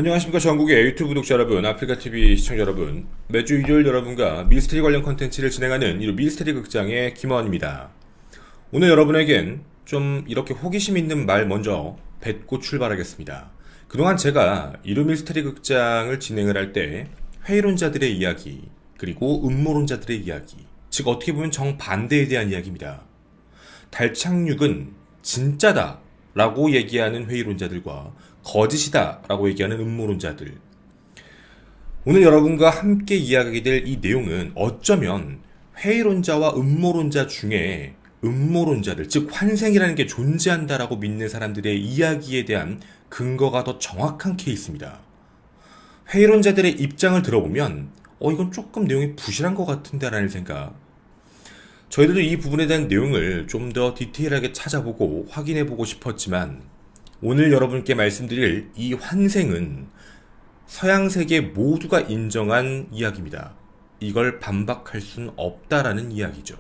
안녕하십니까. 전국의 유튜브 구독자 여러분, 아프리카TV 시청자 여러분, 매주 일요일 여러분과 미스테리 관련 컨텐츠를 진행하는 이 미스테리 극장의 김원입니다. 오늘 여러분에겐 좀 이렇게 호기심 있는 말 먼저 뱉고 출발하겠습니다. 그동안 제가 이루 미스테리 극장을 진행을 할 때 회의론자들의 이야기, 그리고 음모론자들의 이야기, 즉 어떻게 보면 정반대에 대한 이야기입니다. 달 착륙은 진짜다 라고 얘기하는 회의론자들과 거짓이다 라고 얘기하는 음모론자들, 오늘 여러분과 함께 이야기하게 될 이 내용은 어쩌면 회의론자와 음모론자 중에 음모론자들, 즉 환생이라는 게 존재한다라고 믿는 사람들의 이야기에 대한 근거가 더 정확한 케이스입니다. 회의론자들의 입장을 들어보면 이건 조금 내용이 부실한 것 같은데 라는 생각, 저희들도 이 부분에 대한 내용을 좀 더 디테일하게 찾아보고 확인해보고 싶었지만, 오늘 여러분께 말씀드릴 이 환생은 서양 세계 모두가 인정한 이야기입니다. 이걸 반박할 순 없다라는 이야기죠.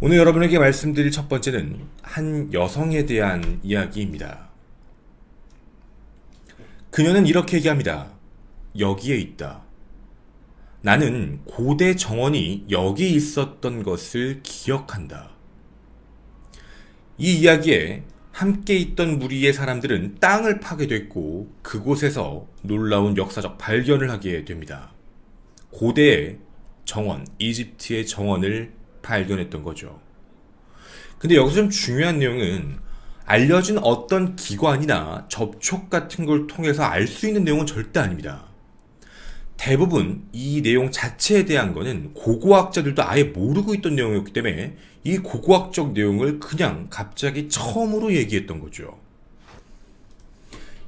오늘 여러분에게 말씀드릴 첫 번째는 한 여성에 대한 이야기입니다. 그녀는 이렇게 얘기합니다. 여기에 있다. 나는 고대 정원이 여기 있었던 것을 기억한다. 이 이야기에 함께 있던 무리의 사람들은 땅을 파게 됐고 그곳에서 놀라운 역사적 발견을 하게 됩니다. 고대의 정원, 이집트의 정원을 발견했던 거죠. 근데 여기서 좀 중요한 내용은 알려진 어떤 기관이나 접촉 같은 걸 통해서 알 수 있는 내용은 절대 아닙니다. 대부분 이 내용 자체에 대한 거는 고고학자들도 아예 모르고 있던 내용이었기 때문에 이 고고학적 내용을 그냥 갑자기 처음으로 얘기했던 거죠.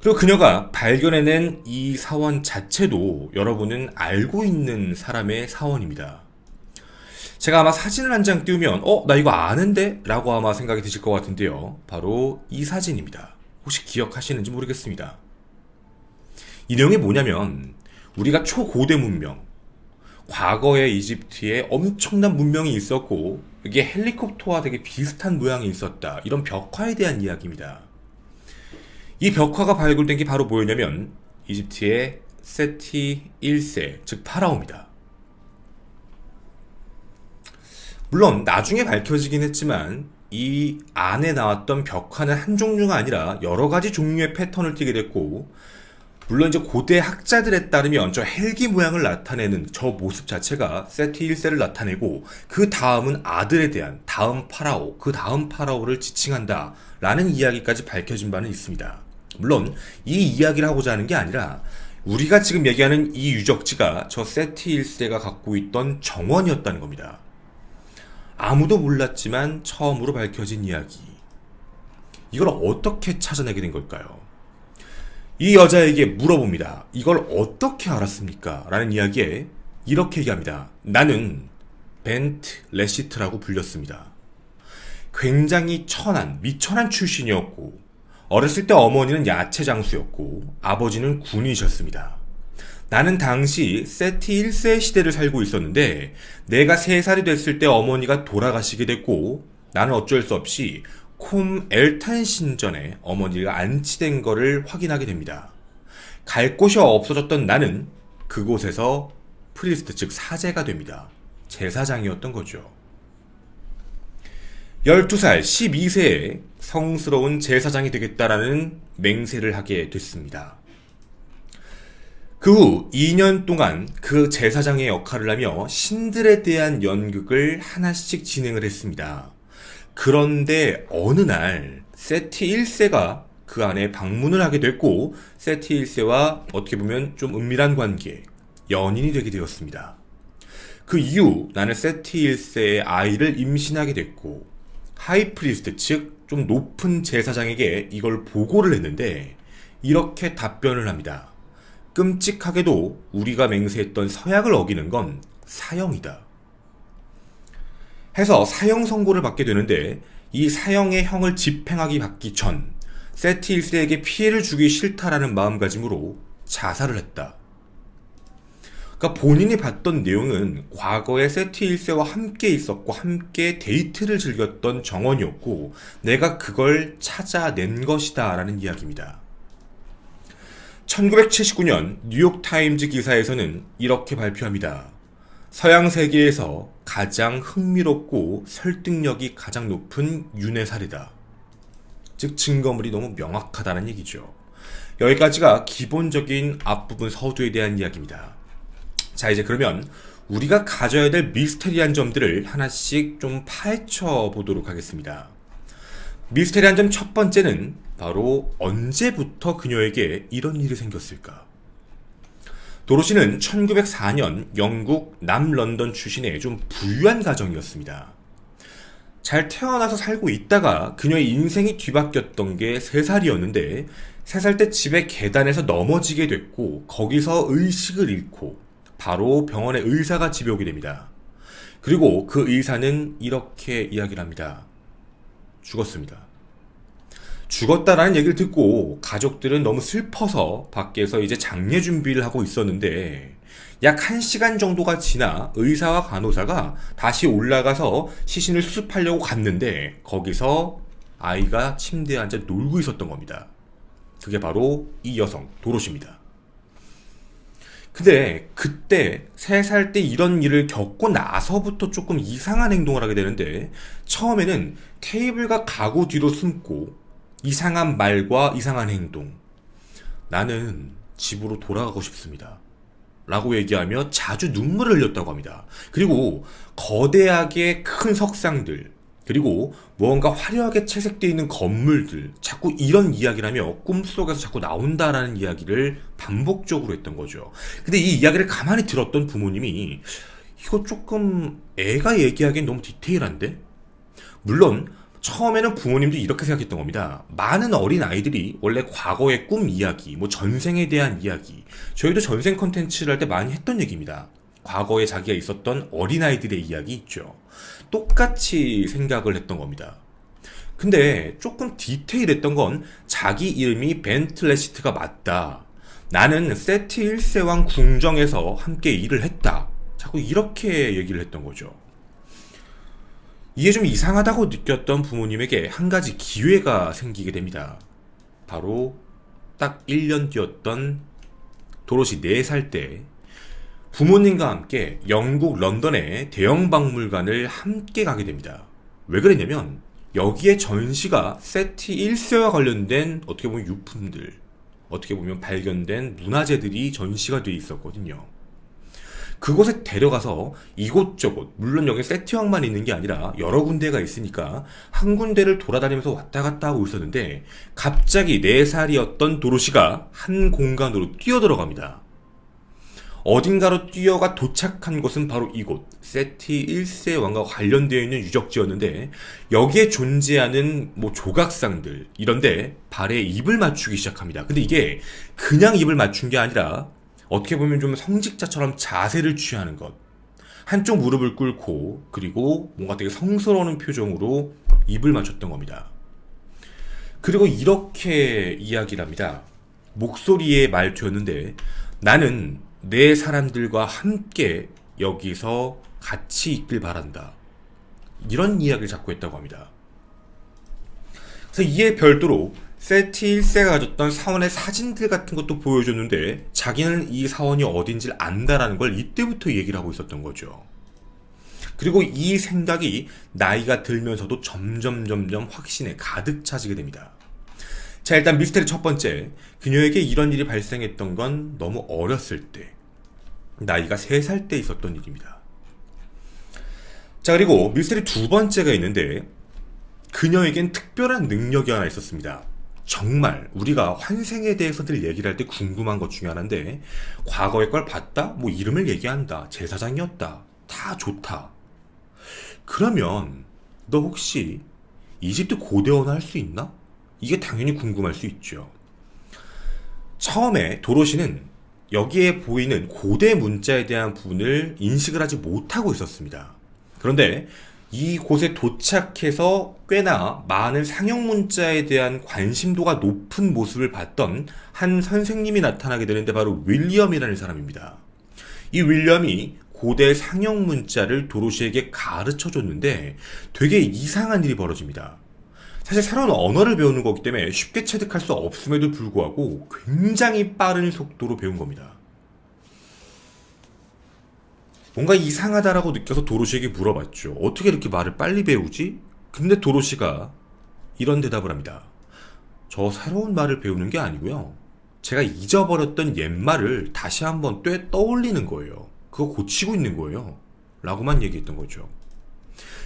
그리고 그녀가 발견해낸 이 사원 자체도 여러분은 알고 있는 사람의 사원입니다. 제가 아마 사진을 한 장 띄우면 나 이거 아는데? 라고 아마 생각이 드실 것 같은데요. 바로 이 사진입니다. 혹시 기억하시는지 모르겠습니다. 이 내용이 뭐냐면 우리가 초고대 문명, 과거의 이집트에 엄청난 문명이 있었고 이게 헬리콥터와 되게 비슷한 모양이 있었다, 이런 벽화에 대한 이야기입니다. 이 벽화가 발굴된 게 바로 뭐였냐면 이집트의 세티 1세, 즉 파라오입니다. 물론 나중에 밝혀지긴 했지만 이 안에 나왔던 벽화는 한 종류가 아니라 여러 가지 종류의 패턴을 띠게 됐고, 물론 이제 고대 학자들에 따르면 저 헬기 모양을 나타내는 저 모습 자체가 세티 1세를 나타내고 그 다음은 아들에 대한 다음 파라오, 그 다음 파라오를 지칭한다 라는 이야기까지 밝혀진 바는 있습니다. 물론 이 이야기를 하고자 하는 게 아니라 우리가 지금 얘기하는 이 유적지가 저 세티 1세가 갖고 있던 정원이었다는 겁니다. 아무도 몰랐지만 처음으로 밝혀진 이야기, 이걸 어떻게 찾아내게 된 걸까요? 이 여자에게 물어봅니다. 이걸 어떻게 알았습니까? 라는 이야기에 이렇게 얘기합니다. 나는 벤트 레시트라고 불렸습니다. 굉장히 천한, 미천한 출신이었고 어렸을 때 어머니는 야채 장수였고 아버지는 군인이셨습니다. 나는 당시 세티 1세 시대를 살고 있었는데 내가 3살이 됐을 때 어머니가 돌아가시게 됐고 나는 어쩔 수 없이 콤 엘탄 신전에 어머니가 안치된 것을 확인하게 됩니다. 갈 곳이 없어졌던 나는 그곳에서 프리스트, 즉 사제가 됩니다. 제사장이었던 거죠. 12살, 12세에 성스러운 제사장이 되겠다라는 맹세를 하게 됐습니다. 그 후 2년 동안 그 제사장의 역할을 하며 신들에 대한 연극을 하나씩 진행을 했습니다. 그런데 어느 날 세티 1세가 그 안에 방문을 하게 됐고 세티 1세와 어떻게 보면 좀 은밀한 관계, 연인이 되게 되었습니다. 그 이후 나는 세티 1세의 아이를 임신하게 됐고 하이프리스트, 즉 좀 높은 제사장에게 이걸 보고를 했는데 이렇게 답변을 합니다. 끔찍하게도 우리가 맹세했던 서약을 어기는 건 사형이다. 해서 사형 선고를 받게 되는데 이 사형의 형을 집행하기 받기 전 세티 1세에게 피해를 주기 싫다라는 마음가짐으로 자살을 했다. 그러니까 본인이 봤던 내용은 과거에 세티 1세와 함께 있었고 함께 데이트를 즐겼던 정원이었고 내가 그걸 찾아낸 것이다 라는 이야기입니다. 1979년 뉴욕타임즈 기사에서는 이렇게 발표합니다. 서양 세계에서 가장 흥미롭고 설득력이 가장 높은 윤회 사례다. 즉 증거물이 너무 명확하다는 얘기죠. 여기까지가 기본적인 앞부분 서두에 대한 이야기입니다. 자, 이제 그러면 우리가 가져야 될 미스테리한 점들을 하나씩 좀 파헤쳐 보도록 하겠습니다. 미스테리한 점 첫 번째는 바로 언제부터 그녀에게 이런 일이 생겼을까? 도로시는 1904년 영국 남런던 출신의 좀 부유한 가정이었습니다. 잘 태어나서 살고 있다가 그녀의 인생이 뒤바뀌었던 게 3살이었는데 3살 때 집의 계단에서 넘어지게 됐고 거기서 의식을 잃고 바로 병원의 의사가 집에 오게 됩니다. 그리고 그 의사는 이렇게 이야기를 합니다. 죽었습니다. 죽었다라는 얘기를 듣고 가족들은 너무 슬퍼서 밖에서 이제 장례 준비를 하고 있었는데 약 1시간 정도가 지나 의사와 간호사가 다시 올라가서 시신을 수습하려고 갔는데 거기서 아이가 침대에 앉아 놀고 있었던 겁니다. 그게 바로 이 여성 도로시입니다. 근데 그때 3살 때 이런 일을 겪고 나서부터 조금 이상한 행동을 하게 되는데 처음에는 테이블과 가구 뒤로 숨고 이상한 말과 이상한 행동. 나는 집으로 돌아가고 싶습니다. 라고 얘기하며 자주 눈물을 흘렸다고 합니다. 그리고 거대하게 큰 석상들, 그리고 무언가 화려하게 채색되어 있는 건물들, 자꾸 이런 이야기를 하며 꿈속에서 자꾸 나온다라는 이야기를 반복적으로 했던 거죠. 근데 이 이야기를 가만히 들었던 부모님이 이거 조금 애가 얘기하기엔 너무 디테일한데? 물론 처음에는 부모님도 이렇게 생각했던 겁니다. 많은 어린 아이들이 원래 과거의 꿈 이야기, 뭐 전생에 대한 이야기, 저희도 전생 컨텐츠를 할 때 많이 했던 얘기입니다. 과거에 자기가 있었던 어린아이들의 이야기 있죠. 똑같이 생각을 했던 겁니다. 근데 조금 디테일했던 건 자기 이름이 벤틀레시트가 맞다. 나는 세티 1세왕 궁정에서 함께 일을 했다. 자꾸 이렇게 얘기를 했던 거죠. 이게 좀 이상하다고 느꼈던 부모님에게 한 가지 기회가 생기게 됩니다. 바로 딱 1년 뒤였던 도로시 4살 때 부모님과 함께 영국 런던의 대형 박물관을 함께 가게 됩니다. 왜 그랬냐면 여기에 전시가 세티 1세와 관련된 어떻게 보면 유품들, 어떻게 보면 발견된 문화재들이 전시가 돼 있었거든요. 그곳에 데려가서 이곳저곳, 물론 여기 세티왕만 있는 게 아니라 여러 군데가 있으니까 한 군데를 돌아다니면서 왔다 갔다 하고 있었는데 갑자기 4살이었던 도로시가 한 공간으로 뛰어들어갑니다. 어딘가로 뛰어가 도착한 곳은 바로 이곳, 세티 1세 왕과 관련되어 있는 유적지였는데 여기에 존재하는 뭐 조각상들 이런데 발에 입을 맞추기 시작합니다. 근데 이게 그냥 입을 맞춘 게 아니라 어떻게 보면 좀 성직자처럼 자세를 취하는 것. 한쪽 무릎을 꿇고 그리고 뭔가 되게 성스러운 표정으로 입을 맞췄던 겁니다. 그리고 이렇게 이야기를 합니다. 목소리의 말투였는데 나는 내 사람들과 함께 여기서 같이 있길 바란다. 이런 이야기를 자꾸 했다고 합니다. 그래서 이에 별도로 세티 1세가 가졌던 사원의 사진들 같은 것도 보여줬는데 자기는 이 사원이 어딘지를 안다라는 걸 이때부터 얘기를 하고 있었던 거죠. 그리고 이 생각이 나이가 들면서도 점점 확신에 가득 차지게 됩니다. 자, 일단 미스테리 첫 번째, 그녀에게 이런 일이 발생했던 건 너무 어렸을 때, 나이가 3살 때 있었던 일입니다. 자, 그리고 미스테리 두 번째가 있는데 그녀에겐 특별한 능력이 하나 있었습니다. 정말 우리가 환생에 대해서 늘 얘기를 할 때 궁금한 것 중에 하나인데 과거의 걸 봤다? 뭐 이름을 얘기한다. 제사장이었다. 다 좋다. 그러면 너 혹시 이집트 고대 언어 할 수 있나? 이게 당연히 궁금할 수 있죠. 처음에 도로시는 여기에 보이는 고대 문자에 대한 부분을 인식을 하지 못하고 있었습니다. 그런데 이곳에 도착해서 꽤나 많은 상형 문자에 대한 관심도가 높은 모습을 봤던 한 선생님이 나타나게 되는데 바로 윌리엄이라는 사람입니다. 이 윌리엄이 고대 상형 문자를 도로시에게 가르쳐 줬는데 되게 이상한 일이 벌어집니다. 사실 새로운 언어를 배우는 거기 때문에 쉽게 체득할 수 없음에도 불구하고 굉장히 빠른 속도로 배운 겁니다. 뭔가 이상하다라고 느껴서 도로시에게 물어봤죠. 어떻게 이렇게 말을 빨리 배우지? 근데 도로시가 이런 대답을 합니다. 저 새로운 말을 배우는 게 아니고요. 제가 잊어버렸던 옛말을 다시 한번 떠올리는 거예요. 그거 고치고 있는 거예요. 라고만 얘기했던 거죠.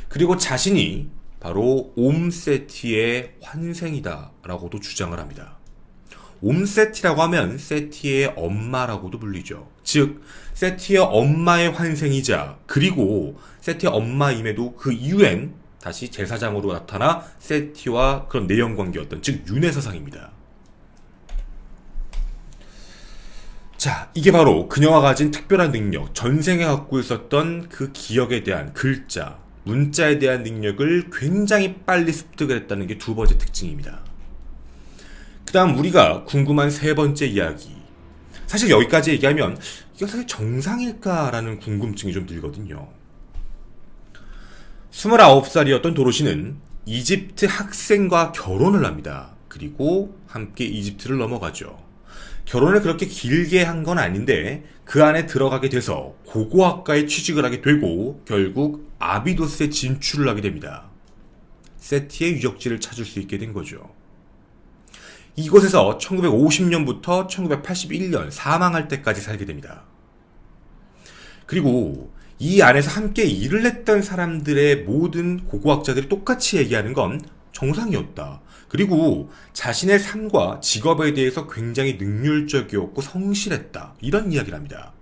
그리고 자신이 바로 옴세티의 환생이다 라고도 주장을 합니다. 옴세티라고 하면 세티의 엄마라고도 불리죠. 즉 세티의 엄마의 환생이자 그리고 세티의 엄마임에도 그 이후엔 다시 제사장으로 나타나 세티와 그런 내연관계였던 즉 윤회 사상입니다. 자, 이게 바로 그녀가 가진 특별한 능력, 전생에 갖고 있었던 그 기억에 대한 글자, 문자에 대한 능력을 굉장히 빨리 습득을 했다는 게 두 번째 특징입니다. 그 다음 우리가 궁금한 세 번째 이야기. 사실 여기까지 얘기하면 이게 사실 정상일까라는 궁금증이 좀 들거든요. 29살이었던 도로시는 이집트 학생과 결혼을 합니다. 그리고 함께 이집트를 넘어가죠. 결혼을 그렇게 길게 한 건 아닌데 그 안에 들어가게 돼서 고고학과에 취직을 하게 되고 결국 아비도스에 진출을 하게 됩니다. 세티의 유적지를 찾을 수 있게 된 거죠. 이곳에서 1950년부터 1981년 사망할 때까지 살게 됩니다. 그리고 이 안에서 함께 일을 했던 사람들의 모든 고고학자들이 똑같이 얘기하는 건 정상이었다. 그리고 자신의 삶과 직업에 대해서 굉장히 능률적이었고 성실했다. 이런 이야기를 합니다.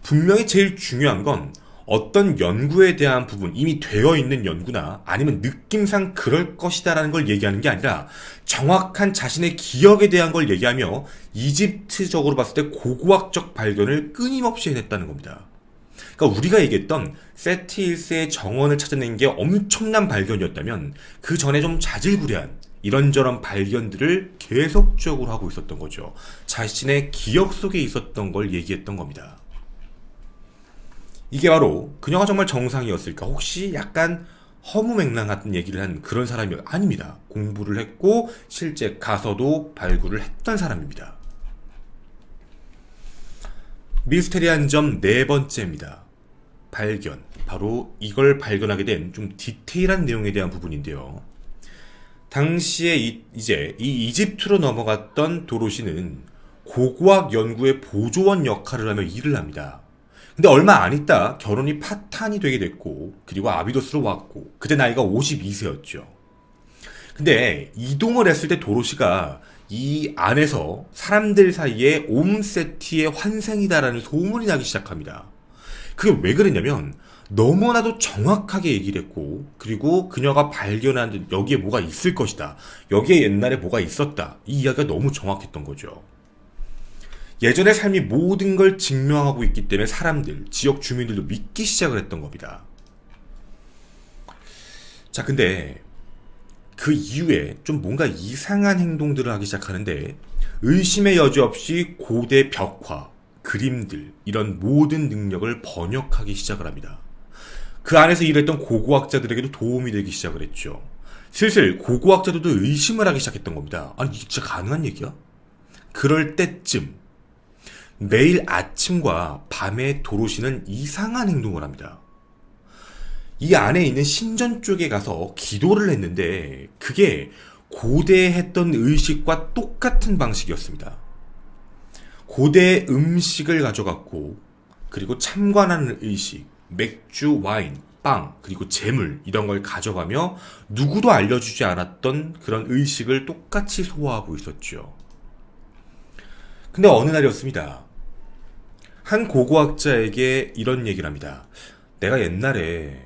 분명히 제일 중요한 건 어떤 연구에 대한 부분, 이미 되어 있는 연구나 아니면 느낌상 그럴 것이다라는 걸 얘기하는 게 아니라 정확한 자신의 기억에 대한 걸 얘기하며 이집트적으로 봤을 때 고고학적 발견을 끊임없이 해냈다는 겁니다. 그러니까 우리가 얘기했던 세티 1세의 정원을 찾아낸 게 엄청난 발견이었다면 그 전에 좀 자질구레한 이런저런 발견들을 계속적으로 하고 있었던 거죠. 자신의 기억 속에 있었던 걸 얘기했던 겁니다. 이게 바로 그녀가 정말 정상이었을까? 혹시 약간 허무맹랑한 얘기를 한 그런 사람이 아닙니다. 공부를 했고 실제 가서도 발굴을 했던 사람입니다. 미스테리한 점 네 번째입니다. 발견. 바로 이걸 발견하게 된 좀 디테일한 내용에 대한 부분인데요. 당시에 이제 이 이집트로 넘어갔던 도로시는 고고학 연구의 보조원 역할을 하며 일을 합니다. 근데 얼마 안 있다 결혼이 파탄이 되게 됐고 그리고 아비도스로 왔고 그때 나이가 52세였죠. 근데 이동을 했을 때 도로시가 이 안에서 사람들 사이에 옴세티의 환생이다라는 소문이 나기 시작합니다. 그게 왜 그랬냐면 너무나도 정확하게 얘기를 했고 그리고 그녀가 발견한 여기에 뭐가 있을 것이다. 여기에 옛날에 뭐가 있었다. 이 이야기가 너무 정확했던 거죠. 예전의 삶이 모든 걸 증명하고 있기 때문에 사람들, 지역 주민들도 믿기 시작을 했던 겁니다. 자, 근데 그 이후에 좀 뭔가 이상한 행동들을 하기 시작하는데 의심의 여지 없이 고대 벽화, 그림들, 이런 모든 능력을 번역하기 시작을 합니다. 그 안에서 일했던 고고학자들에게도 도움이 되기 시작을 했죠. 슬슬 고고학자들도 의심을 하기 시작했던 겁니다. 아니, 이게 진짜 가능한 얘기야? 그럴 때쯤 매일 아침과 밤에 도로시는 이상한 행동을 합니다. 이 안에 있는 신전 쪽에 가서 기도를 했는데 그게 고대에 했던 의식과 똑같은 방식이었습니다. 고대의 음식을 가져갔고 그리고 참관하는 의식, 맥주, 와인, 빵, 그리고 재물 이런 걸 가져가며 누구도 알려주지 않았던 그런 의식을 똑같이 소화하고 있었죠. 근데 어느 날이었습니다. 한 고고학자에게 이런 얘기를 합니다. 내가 옛날에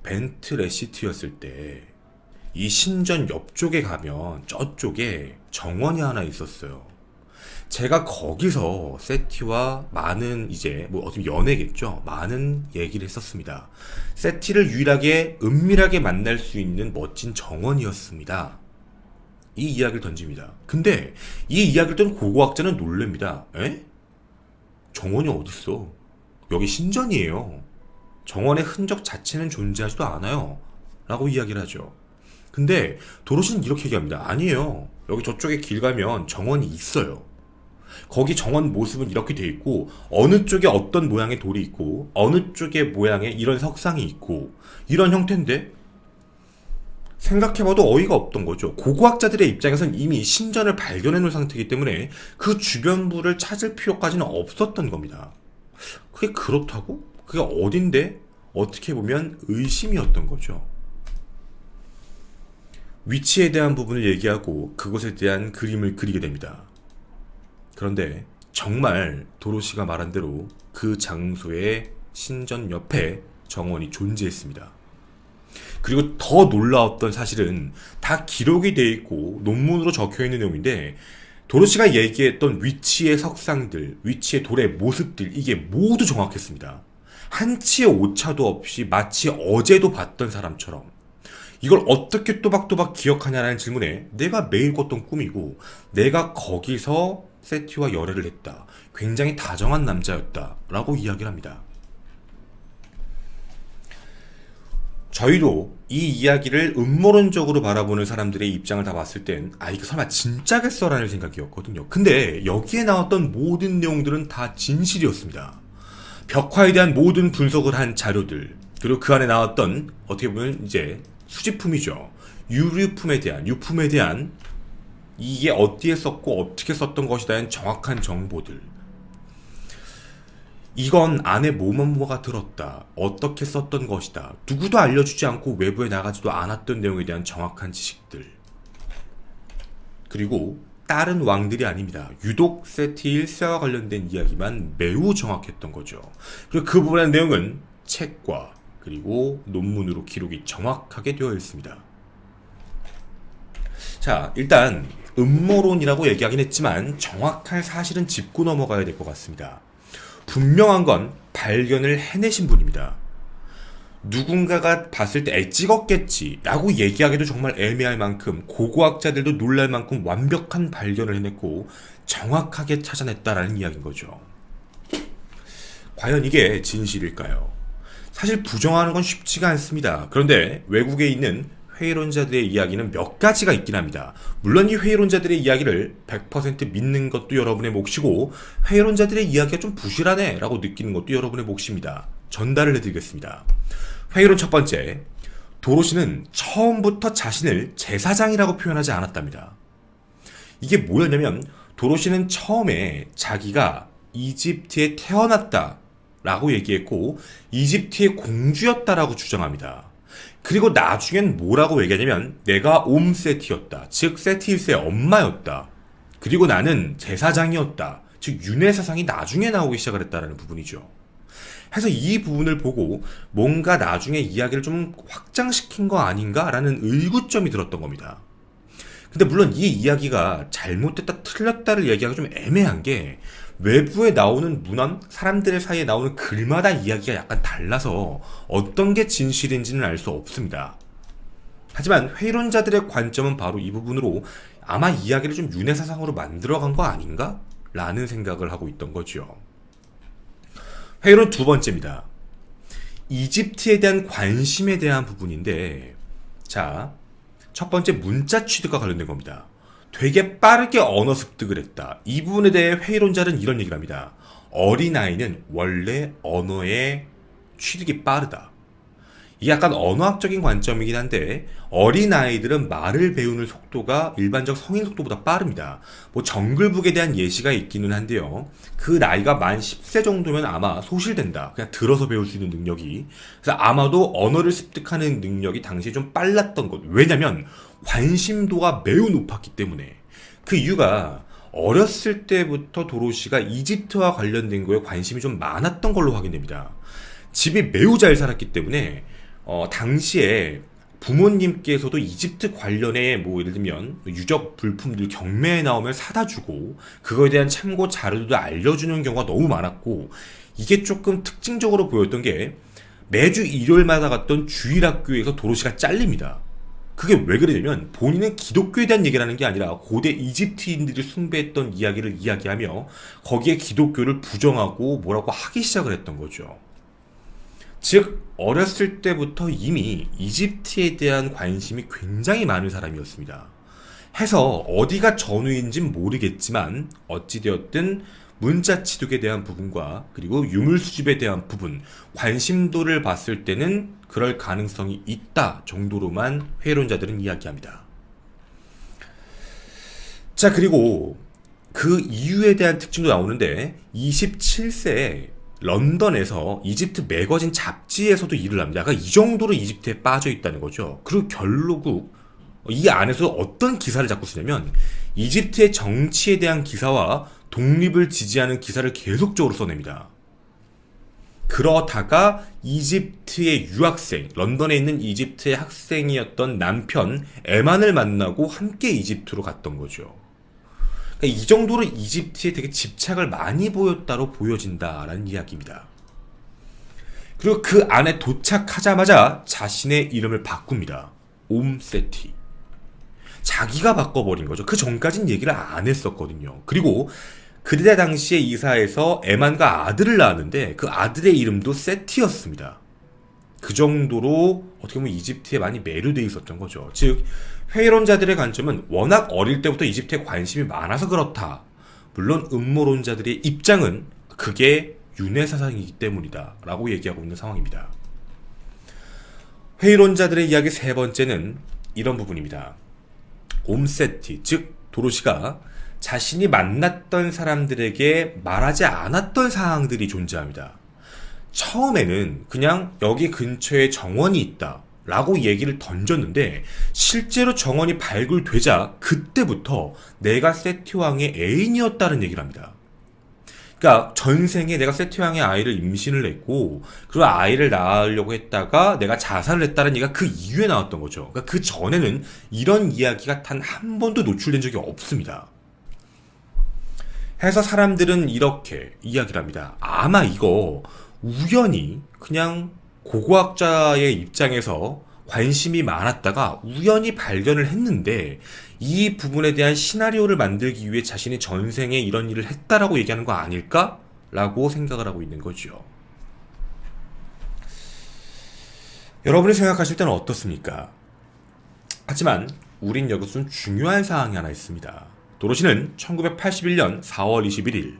벤트 레시트였을 때 이 신전 옆쪽에 가면 저쪽에 정원이 하나 있었어요. 제가 거기서 세티와 많은 이제 뭐 어떻게 연애겠죠. 많은 얘기를 했었습니다. 세티를 유일하게 은밀하게 만날 수 있는 멋진 정원이었습니다. 이 이야기를 던집니다. 근데 이 이야기를 듣는 고고학자는 놀랍니다. 에? 정원이 어딨어? 여기 신전이에요. 정원의 흔적 자체는 존재하지도 않아요. 라고 이야기를 하죠. 근데 도로시는 이렇게 얘기합니다. 아니에요. 여기 저쪽에 길 가면 정원이 있어요. 거기 정원 모습은 이렇게 돼 있고 어느 쪽에 어떤 모양의 돌이 있고 어느 쪽에 모양의 이런 석상이 있고 이런 형태인데 생각해봐도 어이가 없던 거죠. 고고학자들의 입장에선 이미 신전을 발견해 놓은 상태이기 때문에 그 주변부를 찾을 필요까지는 없었던 겁니다. 그게 그렇다고? 그게 어딘데? 어떻게 보면 의심이었던 거죠. 위치에 대한 부분을 얘기하고 그곳에 대한 그림을 그리게 됩니다. 그런데 정말 도로시가 말한 대로 그 장소의 신전 옆에 정원이 존재했습니다. 그리고 더 놀라웠던 사실은 다 기록이 되어 있고 논문으로 적혀 있는 내용인데 도로시가 얘기했던 위치의 석상들, 위치의 돌의 모습들 이게 모두 정확했습니다. 한치의 오차도 없이 마치 어제도 봤던 사람처럼. 이걸 어떻게 또박또박 기억하냐라는 질문에 내가 매일 꿨던 꿈이고 내가 거기서 세티와 열애를 했다. 굉장히 다정한 남자였다. 라고 이야기를 합니다. 저희도 이 이야기를 음모론적으로 바라보는 사람들의 입장을 다 봤을 땐 이거 설마 진짜겠어? 라는 생각이었거든요. 근데 여기에 나왔던 모든 내용들은 다 진실이었습니다. 벽화에 대한 모든 분석을 한 자료들 그리고 그 안에 나왔던 어떻게 보면 이제 수집품이죠. 유품에 대한 이게 어디에 썼고 어떻게 썼던 것이다는 정확한 정보들. 이건 안에 뭐가 들었다. 어떻게 썼던 것이다. 누구도 알려주지 않고 외부에 나가지도 않았던 내용에 대한 정확한 지식들. 그리고 다른 왕들이 아닙니다. 유독 세티 1세와 관련된 이야기만 매우 정확했던 거죠. 그리고 그 부분의 내용은 책과 그리고 논문으로 기록이 정확하게 되어 있습니다. 자, 일단 음모론이라고 얘기하긴 했지만 정확한 사실은 짚고 넘어가야 될 것 같습니다. 분명한 건 발견을 해내신 분입니다. 누군가가 봤을 때 찍었겠지 라고 얘기하기도 정말 애매할 만큼 고고학자들도 놀랄 만큼 완벽한 발견을 해냈고 정확하게 찾아냈다라는 이야기인 거죠. 과연 이게 진실일까요? 사실 부정하는 건 쉽지가 않습니다. 그런데 외국에 있는 회의론자들의 이야기는 몇 가지가 있긴 합니다. 물론 이 회의론자들의 이야기를 100% 믿는 것도 여러분의 몫이고 회의론자들의 이야기가 좀 부실하네 라고 느끼는 것도 여러분의 몫입니다. 전달을 해드리겠습니다. 회의론 첫 번째, 도로시는 처음부터 자신을 제사장이라고 표현하지 않았답니다. 이게 뭐였냐면 도로시는 처음에 자기가 이집트에 태어났다 라고 얘기했고 이집트의 공주였다라고 주장합니다. 그리고 나중엔 뭐라고 얘기하냐면 내가 옴세티였다. 즉 세티 1세의 엄마였다. 그리고 나는 제사장이었다. 즉 윤회사상이 나중에 나오기 시작을 했다라는 부분이죠. 해서 이 부분을 보고 뭔가 나중에 이야기를 좀 확장시킨 거 아닌가라는 의구점이 들었던 겁니다. 근데 물론 이 이야기가 잘못됐다 틀렸다를 얘기하기가 좀 애매한 게 외부에 나오는 문헌, 사람들의 사이에 나오는 글마다 이야기가 약간 달라서 어떤 게 진실인지는 알 수 없습니다. 하지만 회의론자들의 관점은 바로 이 부분으로 아마 이야기를 좀 윤회사상으로 만들어간 거 아닌가? 라는 생각을 하고 있던 거죠. 회의론 두 번째입니다. 이집트에 대한 관심에 대한 부분인데 자, 첫 번째 문자 취득과 관련된 겁니다. 되게 빠르게 언어 습득을 했다. 이 부분에 대해 회의론자는 이런 얘기를 합니다. 어린아이는 원래 언어의 취득이 빠르다. 이게 약간 언어학적인 관점이긴 한데 어린아이들은 말을 배우는 속도가 일반적 성인 속도보다 빠릅니다. 뭐 정글북에 대한 예시가 있기는 한데요. 그 나이가 만 10세 정도면 아마 소실된다. 그냥 들어서 배울 수 있는 능력이. 그래서 아마도 언어를 습득하는 능력이 당시에 좀 빨랐던 것. 왜냐면 관심도가 매우 높았기 때문에. 그 이유가 어렸을 때부터 도로시가 이집트와 관련된 거에 관심이 좀 많았던 걸로 확인됩니다. 집이 매우 잘 살았기 때문에 당시에 부모님께서도 이집트 관련해 뭐 예를 들면 유적 불품들 경매에 나오면 사다 주고 그거에 대한 참고 자료도 알려주는 경우가 너무 많았고 이게 조금 특징적으로 보였던 게 매주 일요일마다 갔던 주일학교에서 도로시가 잘립니다. 그게 왜 그러냐면 본인은 기독교에 대한 얘기를 하는 게 아니라 고대 이집트인들이 숭배했던 이야기를 이야기하며 거기에 기독교를 부정하고 뭐라고 하기 시작을 했던 거죠. 즉 어렸을 때부터 이미 이집트에 대한 관심이 굉장히 많은 사람이었습니다. 해서 어디가 전후인진 모르겠지만 어찌되었든 문자치독에 대한 부분과 그리고 유물수집에 대한 부분, 관심도를 봤을 때는 그럴 가능성이 있다 정도로만 회론자들은 이야기합니다. 자, 그리고 그 이유에 대한 특징도 나오는데 27세에 런던에서 이집트 매거진 잡지에서도 일을 합니다. 그러니까 이 정도로 이집트에 빠져 있다는 거죠. 그리고 결국 이 안에서 어떤 기사를 자꾸 쓰냐면 이집트의 정치에 대한 기사와 독립을 지지하는 기사를 계속적으로 써냅니다. 그러다가 이집트의 유학생, 런던에 있는 이집트의 학생이었던 남편 에만을 만나고 함께 이집트로 갔던 거죠. 그러니까 이 정도로 이집트에 되게 집착을 많이 보였다로 보여진다라는 이야기입니다. 그리고 그 안에 도착하자마자 자신의 이름을 바꿉니다. 옴세티. 자기가 바꿔버린 거죠. 그 전까진 얘기를 안 했었거든요. 그리고 그때 당시에 이사에서 에만과 아들을 낳았는데 그 아들의 이름도 세티였습니다. 그 정도로 어떻게 보면 이집트에 많이 매료되어 있었던 거죠. 즉 회의론자들의 관점은 워낙 어릴 때부터 이집트에 관심이 많아서 그렇다. 물론 음모론자들의 입장은 그게 윤회사상이기 때문이다 라고 얘기하고 있는 상황입니다. 회의론자들의 이야기 세 번째는 이런 부분입니다. 옴세티, 즉 도로시가 자신이 만났던 사람들에게 말하지 않았던 사항들이 존재합니다. 처음에는 그냥 여기 근처에 정원이 있다 라고 얘기를 던졌는데 실제로 정원이 발굴되자 그때부터 내가 세티왕의 애인이었다는 얘기를 합니다. 그러니까 전생에 내가 세티왕의 아이를 임신을 했고 그 아이를 낳으려고 했다가 내가 자살을 했다는 얘기가 그 이후에 나왔던 거죠. 그러니까 그 전에는 이런 이야기가 단 한 번도 노출된 적이 없습니다. 해서 사람들은 이렇게 이야기를 합니다. 아마 이거 우연히 그냥 고고학자의 입장에서 관심이 많았다가 우연히 발견을 했는데 이 부분에 대한 시나리오를 만들기 위해 자신이 전생에 이런 일을 했다라고 얘기하는 거 아닐까? 라고 생각을 하고 있는 거죠. 여러분이 생각하실 때는 어떻습니까? 하지만 우린 여기서 좀 중요한 사항이 하나 있습니다. 도로시는 1981년 4월 21일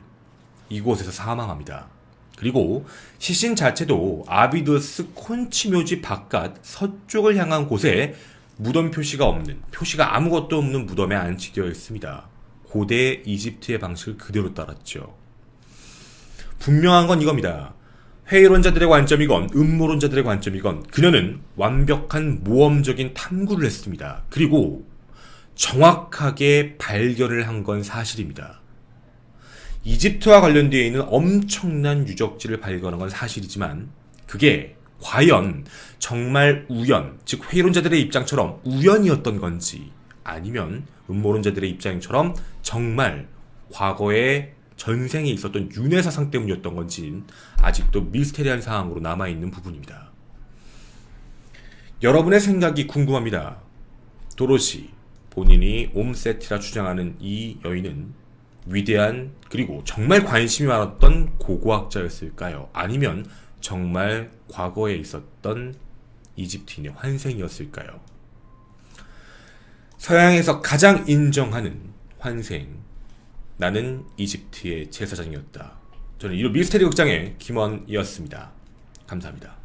이곳에서 사망합니다. 그리고 시신 자체도 아비도스 콘치 묘지 바깥 서쪽을 향한 곳에 무덤 표시가 아무것도 없는 무덤에 안치되어 있습니다. 고대 이집트의 방식을 그대로 따랐죠. 분명한 건 이겁니다. 회의론자들의 관점이건 음모론자들의 관점이건 그녀는 완벽한 모험적인 탐구를 했습니다. 그리고 정확하게 발견을 한 건 사실입니다. 이집트와 관련되어 있는 엄청난 유적지를 발견한 건 사실이지만 그게 과연 정말 우연, 즉 회의론자들의 입장처럼 우연이었던 건지 아니면 음모론자들의 입장처럼 정말 과거에 전생에 있었던 윤회사상 때문이었던 건지는 아직도 미스테리한 사항으로 남아있는 부분입니다. 여러분의 생각이 궁금합니다. 도로시, 본인이 옴세티라 주장하는 이 여인은 위대한 그리고 정말 관심이 많았던 고고학자였을까요? 아니면 정말 과거에 있었던 이집트인의 환생이었을까요? 서양에서 가장 인정하는 환생, 나는 이집트의 제사장이었다. 저는 이 미스테리 극장의 김원이었습니다. 감사합니다.